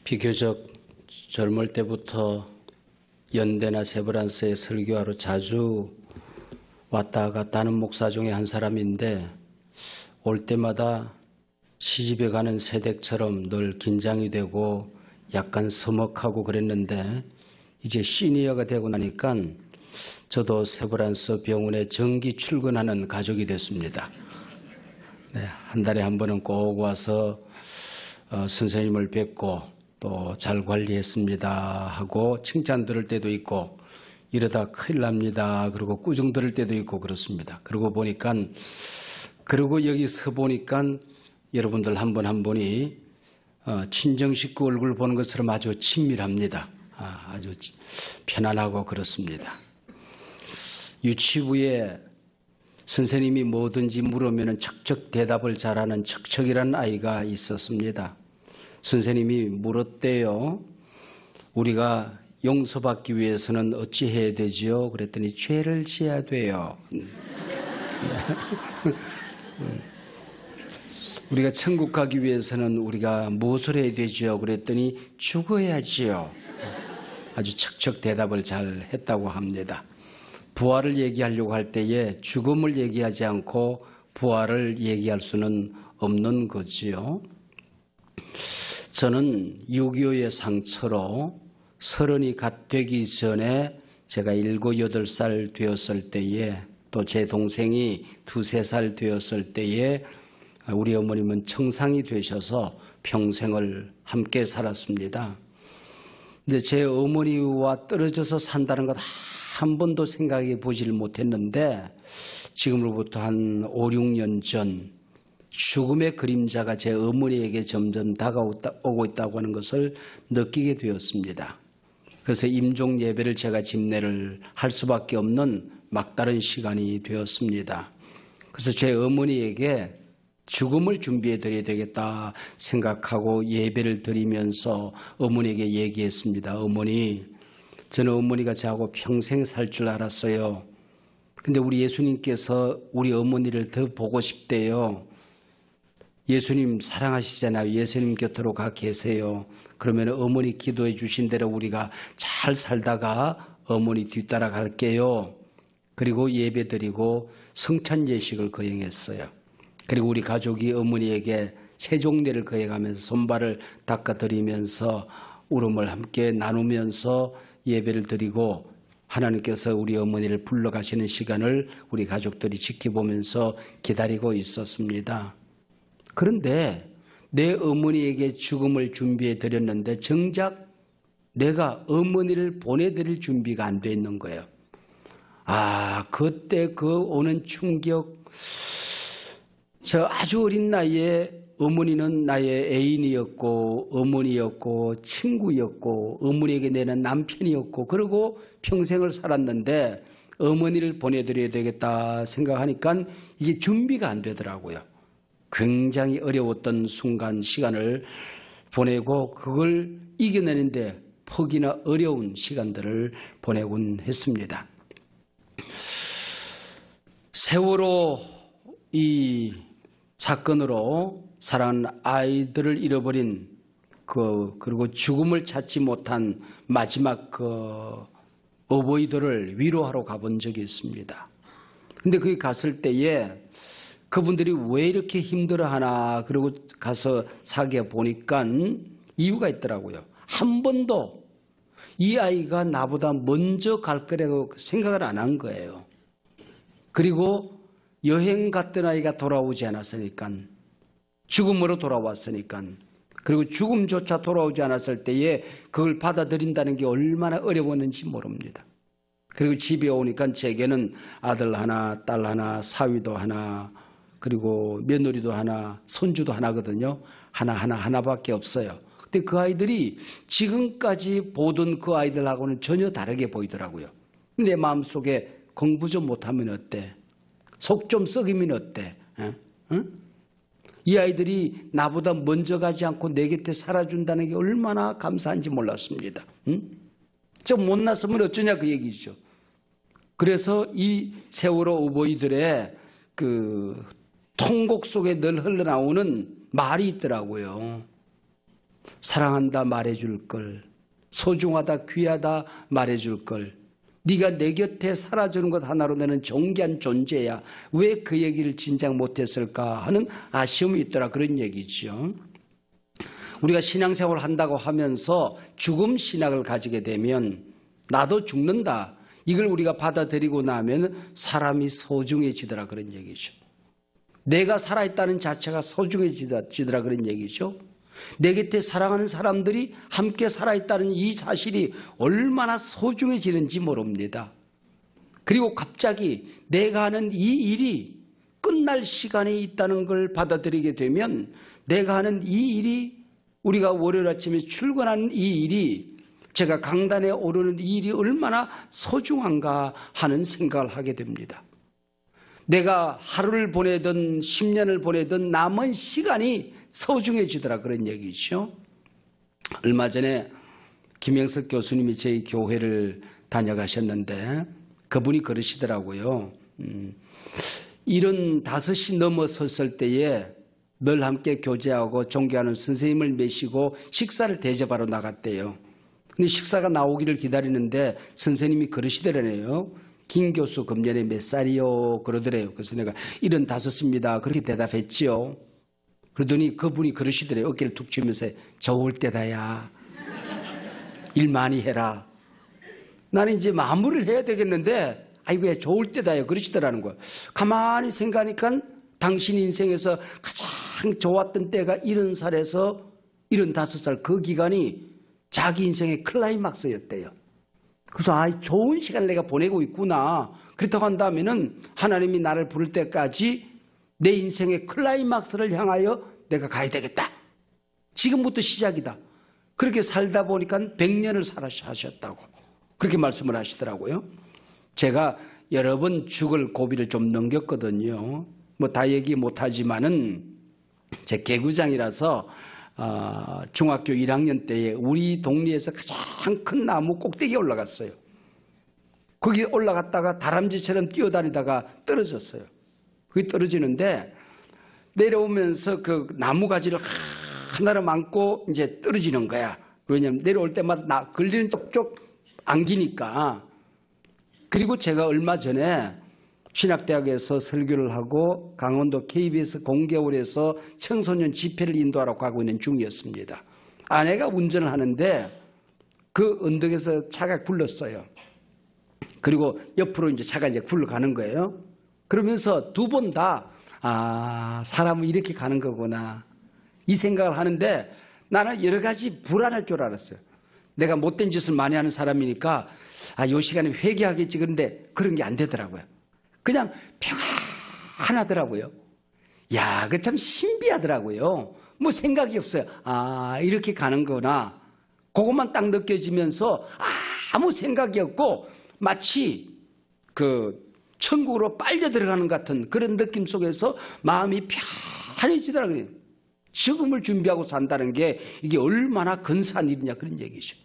비교적 젊을 때부터 연대나 세브란스에 설교하러 자주 왔다 갔다 하는 목사 중에 한 사람인데, 올 때마다 시집에 가는 새댁처럼 늘 긴장이 되고 약간 서먹하고 그랬는데, 이제 시니어가 되고 나니까 저도 세브란스 병원에 정기 출근하는 가족이 됐습니다. 네, 한 달에 한 번은 꼭 와서 선생님을 뵙고 또 잘 관리했습니다 하고 칭찬 들을 때도 있고, 이러다 큰일 납니다 그리고 꾸중 들을 때도 있고 그렇습니다. 그러고 여기서 보니까 여러분들 한 분 한 분이 친정 식구 얼굴 보는 것처럼 아주 친밀합니다. 아주 편안하고 그렇습니다. 유치부에 선생님이 뭐든지 물으면 척척 대답을 잘하는 척척이라는 아이가 있었습니다. 선생님이 물었대요. 우리가 용서받기 위해서는 어찌 해야 되지요? 그랬더니 죄를 지어야 돼요. 우리가 천국 가기 위해서는 우리가 무엇을 해야 되지요? 그랬더니 죽어야지요. 아주 척척 대답을 잘 했다고 합니다. 부활을 얘기하려고 할 때에 죽음을 얘기하지 않고 부활을 얘기할 수는 없는 거지요. 저는 6.25의 상처로 30이 갓 되기 전에 제가 7, 8살 되었을 때에, 또 제 동생이 2, 3살 되었을 때에 우리 어머님은 청상이 되셔서 평생을 함께 살았습니다. 이제 제 어머니와 떨어져서 산다는 것 한 번도 생각해 보질 못했는데, 지금으로부터 한 5, 6년 전 죽음의 그림자가 제 어머니에게 점점 다가오고 있다고 하는 것을 느끼게 되었습니다. 그래서 임종 예배를 제가 집례를 할 수밖에 없는 막다른 시간이 되었습니다. 그래서 제 어머니에게 죽음을 준비해 드려야 되겠다 생각하고 예배를 드리면서 어머니에게 얘기했습니다. 어머니, 저는 어머니가 저하고 평생 살 줄 알았어요. 근데 우리 예수님께서 우리 어머니를 더 보고 싶대요. 예수님 사랑하시잖아요. 예수님 곁으로 가 계세요. 그러면 어머니 기도해 주신 대로 우리가 잘 살다가 어머니 뒤따라 갈게요. 그리고 예배 드리고 성찬 예식을 거행했어요. 그리고 우리 가족이 어머니에게 세종례를 거행하면서 손발을 닦아드리면서 울음을 함께 나누면서 예배를 드리고, 하나님께서 우리 어머니를 불러가시는 시간을 우리 가족들이 지켜보면서 기다리고 있었습니다. 그런데 내 어머니에게 죽음을 준비해 드렸는데 정작 내가 어머니를 보내드릴 준비가 안 돼 있는 거예요. 그때 그 오는 충격. 저 아주 어린 나이에 어머니는 나의 애인이었고 어머니였고 친구였고 어머니에게 내는 남편이었고, 그리고 평생을 살았는데 어머니를 보내드려야 되겠다 생각하니까 이게 준비가 안 되더라고요. 굉장히 어려웠던 순간 시간을 보내고 그걸 이겨내는데 퍽이나 어려운 시간들을 보내곤 했습니다. 세월호 이 사건으로 사랑하는 아이들을 잃어버린 그리고 죽음을 찾지 못한 마지막 어버이들을 위로하러 가본 적이 있습니다. 근데 거기 갔을 때에 그분들이 왜 이렇게 힘들어하나, 그리고 가서 사귀어 보니까 이유가 있더라고요. 한 번도 이 아이가 나보다 먼저 갈 거라고 생각을 안 한 거예요. 그리고 여행 갔던 아이가 돌아오지 않았으니까, 죽음으로 돌아왔으니까, 그리고 죽음조차 돌아오지 않았을 때에 그걸 받아들인다는 게 얼마나 어려웠는지 모릅니다. 그리고 집에 오니까 제게는 아들 하나, 딸 하나, 사위도 하나, 그리고 며느리도 하나, 손주도 하나거든요. 하나밖에 없어요. 근데 그 아이들이 지금까지 보던 그 아이들하고는 전혀 다르게 보이더라고요. 내 마음속에 공부 좀 못하면 어때? 속 좀 썩이면 어때? 응? 이 아이들이 나보다 먼저 가지 않고 내 곁에 살아준다는 게 얼마나 감사한지 몰랐습니다. 응? 저 못났으면 어쩌냐 그 얘기죠. 그래서 이 세월호 어버이들의 그 통곡 속에 늘 흘러나오는 말이 있더라고요. 사랑한다 말해줄 걸, 소중하다 귀하다 말해줄 걸, 네가 내 곁에 살아주는 것 하나로 나는 존귀한 존재야. 왜 그 얘기를 진작 못했을까 하는 아쉬움이 있더라. 그런 얘기죠. 우리가 신앙생활을 한다고 하면서 죽음 신학을 가지게 되면 나도 죽는다. 이걸 우리가 받아들이고 나면 사람이 소중해지더라. 그런 얘기죠. 내가 살아있다는 자체가 소중해지더라. 그런 얘기죠. 내 곁에 사랑하는 사람들이 함께 살아있다는 이 사실이 얼마나 소중해지는지 모릅니다. 그리고 갑자기 내가 하는 이 일이 끝날 시간이 있다는 걸 받아들이게 되면 내가 하는 이 일이, 우리가 월요일 아침에 출근하는 이 일이, 제가 강단에 오르는 이 일이 얼마나 소중한가 하는 생각을 하게 됩니다. 내가 하루를 보내든 10년을 보내든 남은 시간이 소중해지더라. 그런 얘기죠. 얼마 전에 김영석 교수님이 저희 교회를 다녀가셨는데 그분이 그러시더라고요. 75이 넘어섰을 때에 늘 함께 교제하고 존경하는 선생님을 모시고 식사를 대접하러 나갔대요. 근데 식사가 나오기를 기다리는데 선생님이 그러시더라네요. 김 교수 금년에 몇 살이요? 그러더래요. 그래서 내가 75입니다. 그렇게 대답했지요. 그러더니 그분이 그러시더래요. 어깨를 툭 치면서 좋을 때다야. 일 많이 해라. 나는 이제 마무리를 해야 되겠는데 아이고 좋을 때다요. 그러시더라는 거야. 가만히 생각하니까 당신 인생에서 가장 좋았던 때가 70살에서 75살 그 기간이 자기 인생의 클라이막스였대요. 그래서 좋은 시간을 내가 보내고 있구나. 그렇다고 한다면은 하나님이 나를 부를 때까지 내 인생의 클라이막스를 향하여 내가 가야 되겠다. 지금부터 시작이다. 그렇게 살다 보니까 100년을 사셨다고 그렇게 말씀을 하시더라고요. 제가 여러 번 죽을 고비를 좀 넘겼거든요. 뭐 다 얘기 못하지만은 제 개구장이라서 중학교 1학년 때에 우리 동리에서 가장 큰 나무 꼭대기에 올라갔어요. 거기 올라갔다가 다람쥐처럼 뛰어다니다가 떨어졌어요. 거기 떨어지는데 내려오면서 그 나무 가지를 하나로 안고 이제 떨어지는 거야. 왜냐하면 내려올 때마다 걸리는 쪽쪽 안기니까. 그리고 제가 얼마 전에 신학대학에서 설교를 하고 강원도 KBS 공개홀에서 청소년 집회를 인도하러 가고 있는 중이었습니다. 아내가 운전을 하는데 그 언덕에서 차가 굴렀어요. 그리고 옆으로 이제 차가 이제 굴러가는 거예요. 그러면서 두 번 다 사람은 이렇게 가는 거구나 이 생각을 하는데 나는 여러 가지 불안할 줄 알았어요. 내가 못된 짓을 많이 하는 사람이니까 이 시간에 회개하겠지. 그런데 그런 게 안 되더라고요. 그냥 평안하더라고요. 야, 그 참 신비하더라고요. 뭐 생각이 없어요. 이렇게 가는 거나 그것만 딱 느껴지면서 아무 생각이 없고 마치 그 천국으로 빨려 들어가는 것 같은 그런 느낌 속에서 마음이 편해지더라고요. 죽음을 준비하고 산다는 게 이게 얼마나 근사한 일이냐 그런 얘기죠.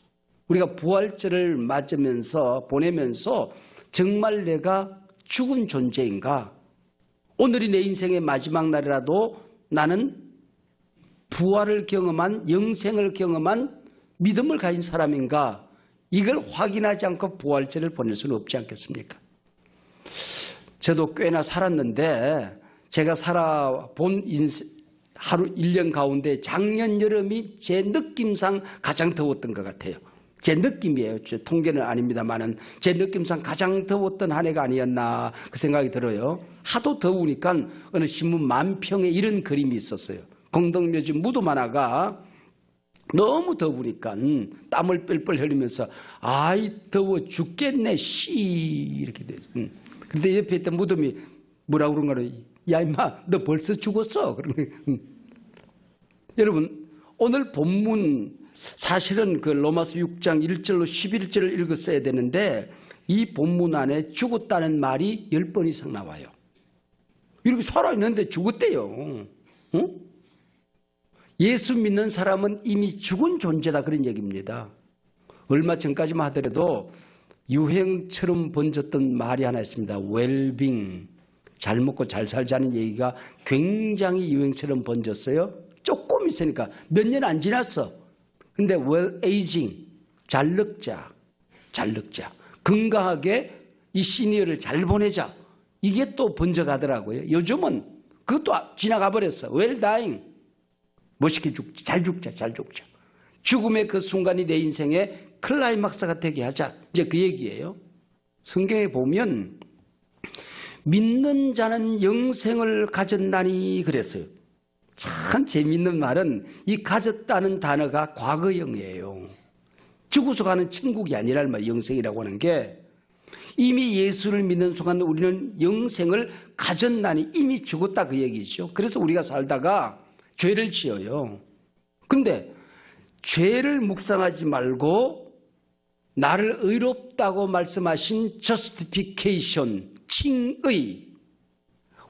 우리가 부활절을 맞으면서 보내면서 정말 내가 죽은 존재인가? 오늘이 내 인생의 마지막 날이라도 나는 부활을 경험한 영생을 경험한 믿음을 가진 사람인가? 이걸 확인하지 않고 부활절을 보낼 수는 없지 않겠습니까? 저도 꽤나 살았는데 제가 살아본 하루 1년 가운데 작년 여름이 제 느낌상 가장 더웠던 것 같아요. 제 느낌이에요. 제 통계는 아닙니다만은 제 느낌상 가장 더웠던 한 해가 아니었나 그 생각이 들어요. 하도 더우니까 어느 신문 만평에 이런 그림이 있었어요. 공덕묘지 무덤 하나가 너무 더우니까 땀을 뻘뻘 흘리면서 더워 죽겠네 이렇게 돼요. 그런데 옆에 있던 무덤이 뭐라고 그런 거를 야 임마 너 벌써 죽었어. 여러분 오늘 본문 사실은 그 로마서 6장 1절로 11절을 읽었어야 되는데 이 본문 안에 죽었다는 말이 10번 이상 나와요. 이렇게 살아있는데 죽었대요. 예수 믿는 사람은 이미 죽은 존재다 그런 얘기입니다. 얼마 전까지만 하더라도 유행처럼 번졌던 말이 하나 있습니다. 웰빙, 잘 먹고 잘 살자는 얘기가 굉장히 유행처럼 번졌어요. 조금 있으니까 몇 년 안 지났어. 근데 well aging, 잘 늙자. 건강하게 이 시니어를 잘 보내자. 이게 또 번져가더라고요. 요즘은 그것도 지나가 버렸어. well dying. 멋있게 죽자. 잘 죽자. 죽음의 그 순간이 내 인생의 클라이막스가 되게 하자. 이제 그 얘기예요. 성경에 보면 믿는 자는 영생을 가졌나니 그랬어요. 참 재미있는 말은 이 가졌다는 단어가 과거형이에요. 죽어서 가는 천국이 아니란 말이에요. 영생이라고 하는 게 이미 예수를 믿는 순간 우리는 영생을 가졌나니 이미 죽었다 그 얘기죠. 그래서 우리가 살다가 죄를 지어요. 그런데 죄를 묵상하지 말고 나를 의롭다고 말씀하신 justification, 칭의,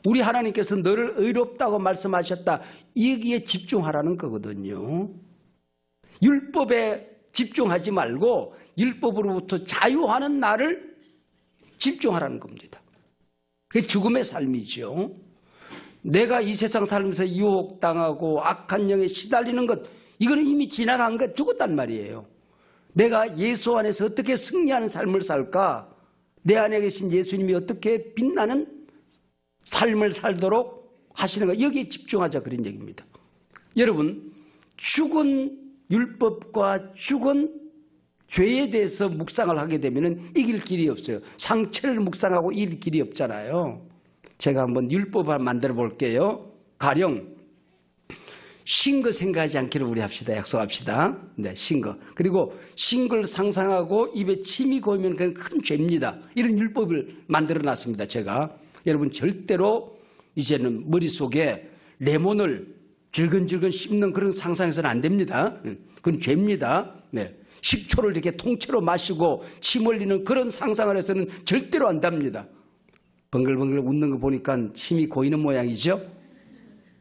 우리 하나님께서 너를 의롭다고 말씀하셨다. 여기에 집중하라는 거거든요. 율법에 집중하지 말고 율법으로부터 자유하는 나를 집중하라는 겁니다. 그게 죽음의 삶이죠. 내가 이 세상 살면서 유혹당하고 악한 영에 시달리는 것, 이거는 이미 지나간 것, 죽었단 말이에요. 내가 예수 안에서 어떻게 승리하는 삶을 살까? 내 안에 계신 예수님이 어떻게 빛나는 삶을 살도록 하시는가? 여기에 집중하자 그런 얘기입니다. 여러분, 죽은 율법과 죽은 죄에 대해서 묵상을 하게 되면 이길 길이 없어요. 상처를 묵상하고 이길 길이 없잖아요. 제가 한번 율법을 만들어 볼게요. 가령 신 거 생각하지 않기를 우리 합시다. 약속합시다. 네, 신 거. 그리고 신 걸 상상하고 입에 침이 고이면 그건 큰 죄입니다. 이런 율법을 만들어 놨습니다. 제가. 여러분 절대로 이제는 머릿속에 레몬을 질근질근 씹는 그런 상상해서는 안 됩니다. 그건 죄입니다. 네. 식초를 이렇게 통째로 마시고 침 흘리는 그런 상상을 해서는 절대로 안 됩니다. 번글번글 웃는 거 보니까 침이 고이는 모양이죠.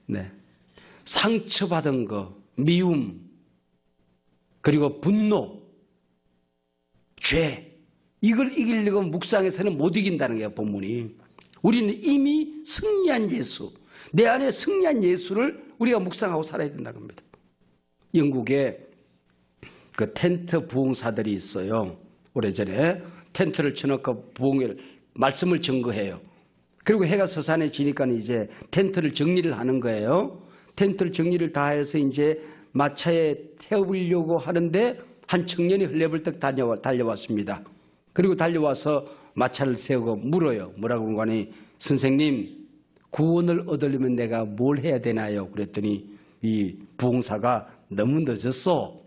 네. 상처받은 거, 미움, 그리고 분노, 죄, 이걸 이기려고 묵상해서는 못 이긴다는 거예요. 본문이. 우리는 이미 승리한 예수, 내 안에 승리한 예수를 우리가 묵상하고 살아야 된다는 겁니다. 영국에 그 텐트 부흥사들이 있어요. 오래전에 텐트를 쳐놓고 부흥을 말씀을 증거해요. 그리고 해가 서산해지니까 이제 텐트를 정리를 하는 거예요. 텐트를 정리를 다 해서 이제 마차에 태우려고 하는데 한 청년이 흘레벌떡 달려왔습니다. 그리고 달려와서 마차를 세우고 물어요. 뭐라고 그런 거니? 선생님, 구원을 얻으려면 내가 뭘 해야 되나요? 그랬더니 이 부흥사가 너무 늦었어.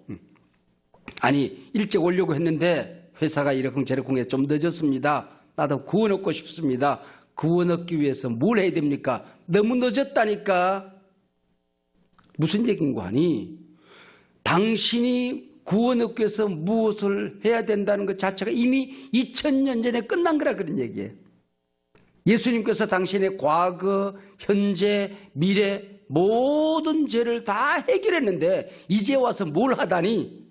아니, 일찍 오려고 했는데 회사가 이러쿵저러쿵 해서 좀 늦었습니다. 나도 구원 얻고 싶습니다. 구원 얻기 위해서 뭘 해야 됩니까? 너무 늦었다니까. 무슨 얘기인 거 아니? 당신이 구원 얻기 위해서 무엇을 해야 된다는 것 자체가 이미 2000년 전에 끝난 거라 그런 얘기예요. 예수님께서 당신의 과거, 현재, 미래 모든 죄를 다 해결했는데 이제 와서 뭘 하다니?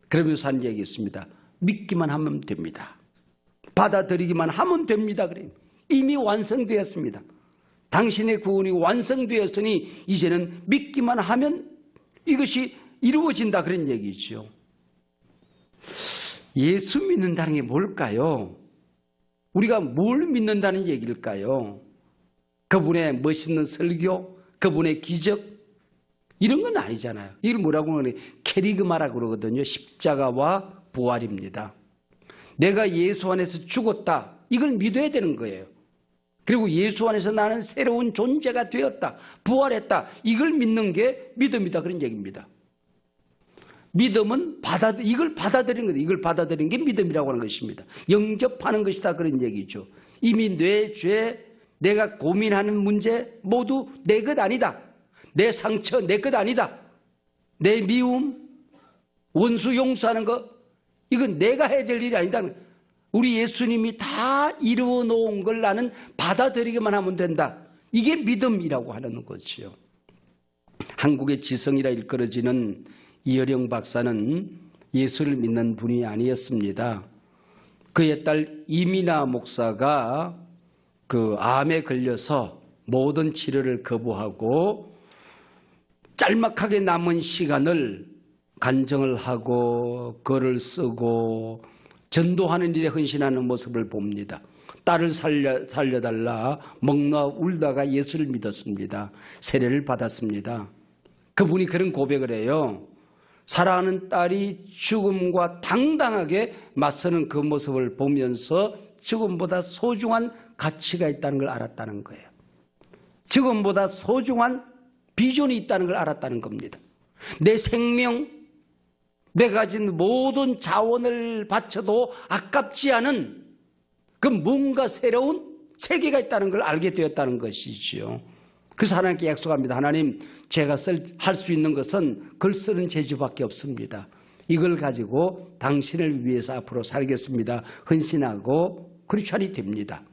그러면서 한 얘기 있습니다. 믿기만 하면 됩니다. 받아들이기만 하면 됩니다. 그래요. 이미 완성되었습니다. 당신의 구원이 완성되었으니 이제는 믿기만 하면 이것이 이루어진다 그런 얘기죠. 예수 믿는다는 게 뭘까요? 우리가 뭘 믿는다는 얘기일까요? 그분의 멋있는 설교, 그분의 기적 이런 건 아니잖아요. 이걸 뭐라고 하는 캐리그마라고 그러거든요. 십자가와 부활입니다. 내가 예수 안에서 죽었다. 이걸 믿어야 되는 거예요. 그리고 예수 안에서 나는 새로운 존재가 되었다. 부활했다. 이걸 믿는 게 믿음이다. 그런 얘기입니다. 믿음은 이걸 받아들이는 거다. 이걸 받아들이는 게 믿음이라고 하는 것입니다. 영접하는 것이다. 그런 얘기죠. 이미 내 죄, 내가 고민하는 문제 모두 내 것 아니다. 내 상처 내 것 아니다. 내 미움, 원수 용서하는 거 이건 내가 해야 될 일이 아니다. 우리 예수님이 다 이루어 놓은 걸 나는 받아들이기만 하면 된다. 이게 믿음이라고 하는 거지요. 한국의 지성이라 일컬어지는 이어령 박사는 예수를 믿는 분이 아니었습니다. 그의 딸 이민아 목사가 그 암에 걸려서 모든 치료를 거부하고 짤막하게 남은 시간을 간증을 하고 글을 쓰고 전도하는 일에 헌신하는 모습을 봅니다. 딸을 살려달라 먹나 울다가 예수를 믿었습니다. 세례를 받았습니다. 그분이 그런 고백을 해요. 사랑하는 딸이 죽음과 당당하게 맞서는 그 모습을 보면서 죽음보다 소중한 가치가 있다는 걸 알았다는 거예요. 죽음보다 소중한 비전이 있다는 걸 알았다는 겁니다. 내 생명, 내가 가진 모든 자원을 바쳐도 아깝지 않은 그 뭔가 새로운 세계가 있다는 걸 알게 되었다는 것이지요. 그래서 하나님께 약속합니다. 하나님, 제가 할 수 있는 것은 글 쓰는 재주밖에 없습니다. 이걸 가지고 당신을 위해서 앞으로 살겠습니다. 헌신하고 크리스찬이 됩니다.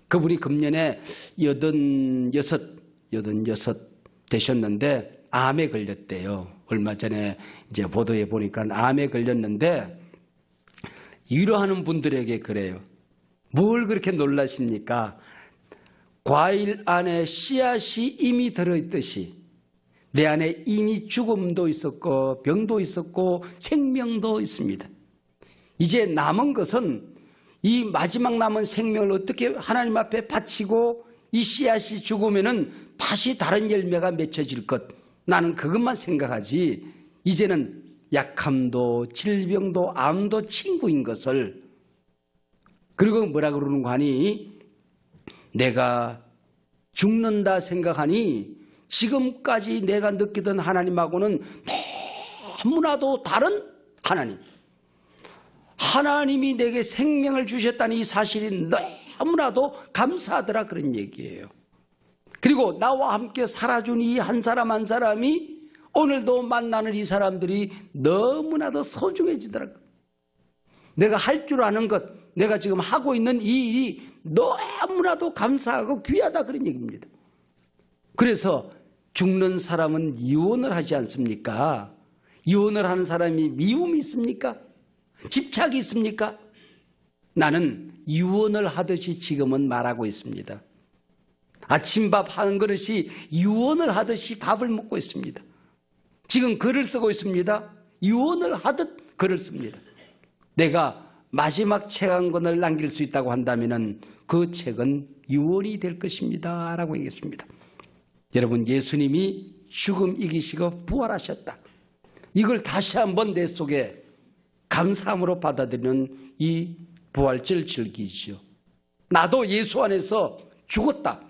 그분이 금년에 86 되셨는데 암에 걸렸대요. 얼마 전에 이제 보도에 보니까 암에 걸렸는데 위로하는 분들에게 그래요. 뭘 그렇게 놀라십니까? 과일 안에 씨앗이 이미 들어있듯이 내 안에 이미 죽음도 있었고 병도 있었고 생명도 있습니다. 이제 남은 것은 이 마지막 남은 생명을 어떻게 하나님 앞에 바치고 이 씨앗이 죽으면은 다시 다른 열매가 맺혀질 것, 나는 그것만 생각하지 이제는 약함도 질병도 암도 친구인 것을, 그리고 뭐라 그러는 거 하니 내가 죽는다 생각하니 지금까지 내가 느끼던 하나님하고는 너무나도 다른 하나님, 하나님이 내게 생명을 주셨다는 이 사실이 너무나도 감사하더라, 그런 얘기예요. 그리고 나와 함께 살아준 이 한 사람 한 사람이 오늘도 만나는 이 사람들이 너무나도 소중해지더라고요. 내가 할 줄 아는 것, 내가 지금 하고 있는 이 일이 너무나도 감사하고 귀하다, 그런 얘기입니다. 그래서 죽는 사람은 이혼을 하지 않습니까? 이혼을 하는 사람이 미움이 있습니까? 집착이 있습니까? 나는 이혼을 하듯이 지금은 말하고 있습니다. 아침밥 한 그릇이 유언을 하듯이 밥을 먹고 있습니다. 지금 글을 쓰고 있습니다. 유언을 하듯 글을 씁니다. 내가 마지막 책 한 권을 남길 수 있다고 한다면 그 책은 유언이 될 것입니다 라고 얘기했습니다. 여러분, 예수님이 죽음 이기시고 부활하셨다, 이걸 다시 한번 내 속에 감사함으로 받아들이는 이 부활절 즐기지요. 나도 예수 안에서 죽었다.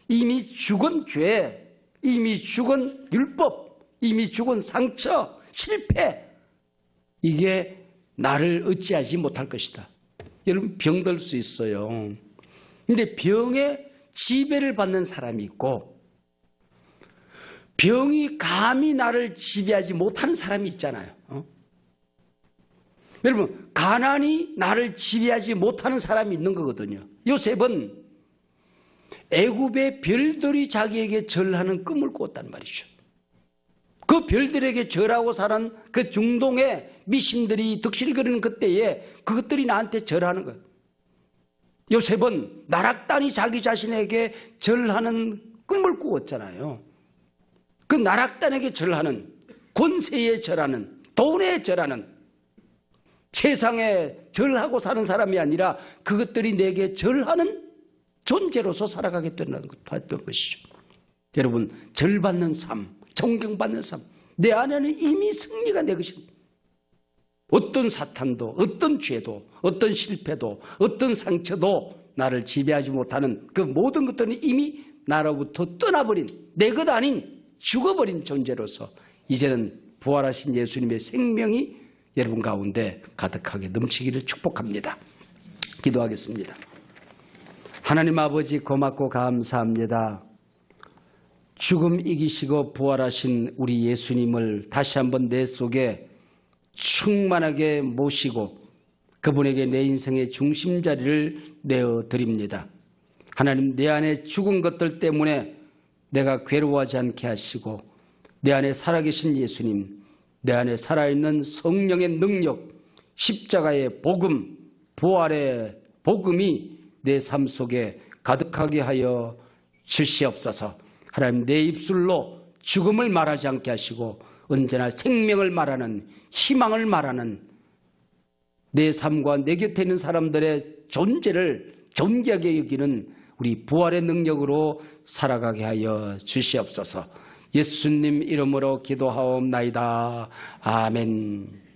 이미 죽은 죄, 이미 죽은 율법, 이미 죽은 상처, 실패, 이게 나를 어찌하지 못할 것이다. 여러분, 병들 수 있어요. 근데 병에 지배를 받는 사람이 있고 병이 감히 나를 지배하지 못하는 사람이 있잖아요. 여러분, 가난이 나를 지배하지 못하는 사람이 있는 거거든요. 요셉은 애굽의 별들이 자기에게 절하는 꿈을 꿨단 말이죠. 그 별들에게 절하고 사는 그 중동의 미신들이 득실거리는 그때에 그것들이 나한테 절하는 거예요. 요셉은 나락단이 자기 자신에게 절하는 꿈을 꾸었잖아요. 그 나락단에게 절하는, 권세에 절하는, 돈에 절하는, 세상에 절하고 사는 사람이 아니라 그것들이 내게 절하는 존재로서 살아가게 되는 것이죠. 여러분, 절받는 삶, 존경받는 삶, 내 안에는 이미 승리가 내 것입니다. 어떤 사탄도, 어떤 죄도, 어떤 실패도, 어떤 상처도 나를 지배하지 못하는 그 모든 것들은 이미 나로부터 떠나버린, 내 것 아닌 죽어버린 존재로서 이제는 부활하신 예수님의 생명이 여러분 가운데 가득하게 넘치기를 축복합니다. 기도하겠습니다. 하나님 아버지, 고맙고 감사합니다. 죽음 이기시고 부활하신 우리 예수님을 다시 한번 내 속에 충만하게 모시고 그분에게 내 인생의 중심자리를 내어드립니다. 하나님, 내 안에 죽은 것들 때문에 내가 괴로워하지 않게 하시고 내 안에 살아계신 예수님, 내 안에 살아있는 성령의 능력, 십자가의 복음, 부활의 복음이 내 삶 속에 가득하게 하여 주시옵소서. 하나님, 내 입술로 죽음을 말하지 않게 하시고 언제나 생명을 말하는, 희망을 말하는, 내 삶과 내 곁에 있는 사람들의 존재를 존귀하게 여기는 우리 부활의 능력으로 살아가게 하여 주시옵소서. 예수님 이름으로 기도하옵나이다. 아멘.